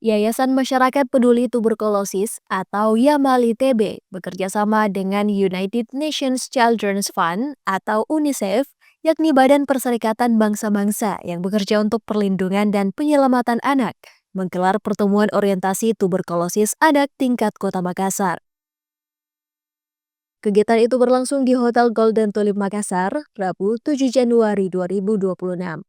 Yayasan Masyarakat Peduli Tuberkulosis atau YAMALI TB bekerjasama dengan United Nations Children's Fund atau UNICEF, yakni Badan Perserikatan Bangsa-Bangsa yang bekerja untuk perlindungan dan penyelamatan anak, menggelar pertemuan orientasi tuberkulosis anak tingkat Kota Makassar. Kegiatan itu berlangsung di Hotel Golden Tulip Makassar, Rabu 7 Januari 2026.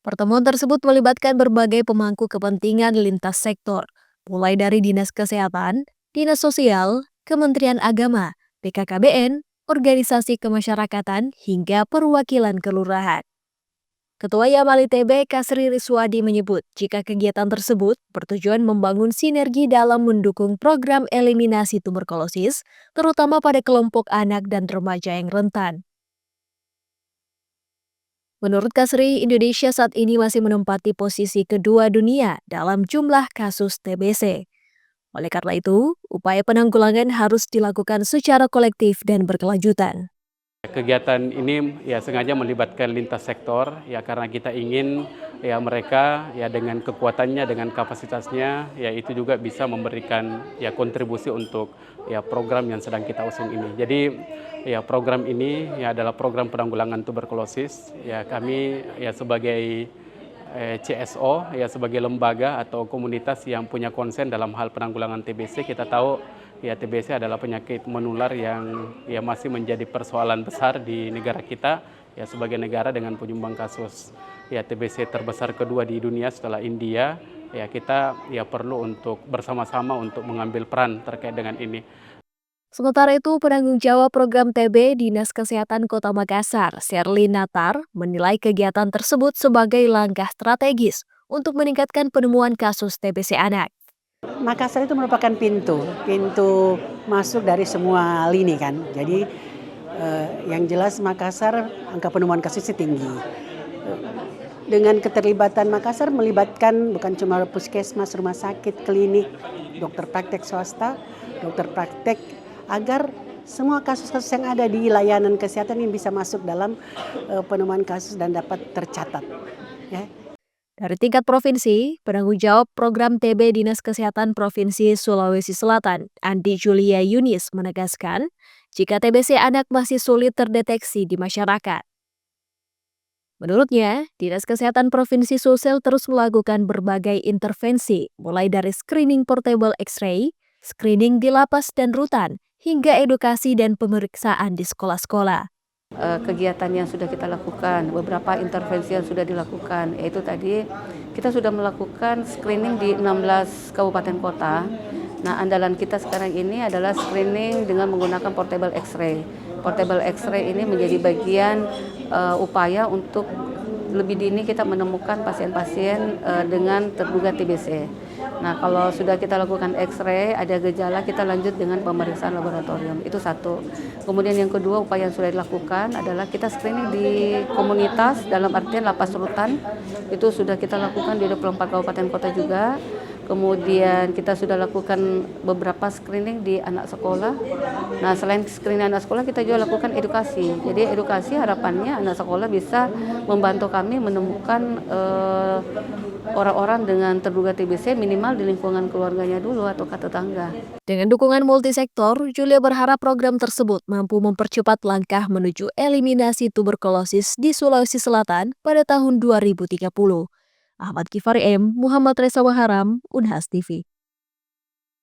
Pertemuan tersebut melibatkan berbagai pemangku kepentingan lintas sektor, mulai dari Dinas Kesehatan, Dinas Sosial, Kementerian Agama, BKKBN, organisasi kemasyarakatan, hingga perwakilan kelurahan. Ketua YAMALI TB Kasri Riswadi menyebut jika kegiatan tersebut bertujuan membangun sinergi dalam mendukung program eliminasi tuberkulosis, terutama pada kelompok anak dan remaja yang rentan. Menurut Kasri, Indonesia saat ini masih menempati posisi kedua dunia dalam jumlah kasus TBC. Oleh karena itu, upaya penanggulangan harus dilakukan secara kolektif dan berkelanjutan. Kegiatan ini ya sengaja melibatkan lintas sektor ya karena kita ingin ya mereka ya dengan kekuatannya, dengan kapasitasnya ya itu juga bisa memberikan ya kontribusi untuk ya program yang sedang kita usung ini. Jadi ya program ini ya adalah program penanggulangan tuberkulosis. Ya kami ya sebagai CSO ya sebagai lembaga atau komunitas yang punya konsen dalam hal penanggulangan TBC, kita tahu ya TBC adalah penyakit menular yang ya masih menjadi persoalan besar di negara kita ya sebagai negara dengan penyumbang kasus ya TBC terbesar kedua di dunia setelah India. Ya kita ya perlu untuk bersama-sama untuk mengambil peran terkait dengan ini. Sementara itu, penanggung jawab program TB Dinas Kesehatan Kota Makassar, Sherly Natar, menilai kegiatan tersebut sebagai langkah strategis untuk meningkatkan penemuan kasus TBC anak. Makassar itu merupakan pintu masuk dari semua lini kan. Jadi yang jelas Makassar angka penemuan kasusnya tinggi. Dengan keterlibatan Makassar melibatkan bukan cuma puskesmas, rumah sakit, klinik, dokter praktek swasta, dokter praktek, agar semua kasus-kasus yang ada di layanan kesehatan ini bisa masuk dalam penemuan kasus dan dapat tercatat. Ya. Dari tingkat provinsi, penanggung jawab program TB Dinas Kesehatan Provinsi Sulawesi Selatan, Andi Julia Yunis menegaskan, jika TBC anak masih sulit terdeteksi di masyarakat. Menurutnya, Dinas Kesehatan Provinsi Sulsel terus melakukan berbagai intervensi, mulai dari screening portable X-ray, screening di lapas dan rutan, hingga edukasi dan pemeriksaan di sekolah-sekolah. Kegiatan yang sudah kita lakukan, beberapa intervensi yang sudah dilakukan, yaitu tadi kita sudah melakukan screening di 16 kabupaten kota. Nah, andalan kita sekarang ini adalah screening dengan menggunakan portable X-ray. Portable X-ray ini menjadi bagian upaya untuk lebih dini kita menemukan pasien-pasien dengan terduga TBC. Nah, kalau sudah kita lakukan X-ray, ada gejala, kita lanjut dengan pemeriksaan laboratorium. Itu satu. Kemudian yang kedua, upaya yang sudah dilakukan adalah kita screening di komunitas, dalam artian lapas rutan. Itu sudah kita lakukan di 24 kabupaten kota juga. Kemudian kita sudah lakukan beberapa screening di anak sekolah. Nah, selain screening anak sekolah, kita juga lakukan edukasi. Jadi edukasi harapannya anak sekolah bisa membantu kami menemukan orang-orang dengan terduga TBC minimal di lingkungan keluarganya dulu atau tetangga. Dengan dukungan multisektor, Julia berharap program tersebut mampu mempercepat langkah menuju eliminasi tuberkulosis di Sulawesi Selatan pada tahun 2030. Ahmad Kifari M, Muhammad Reza Waharam, Unhas TV.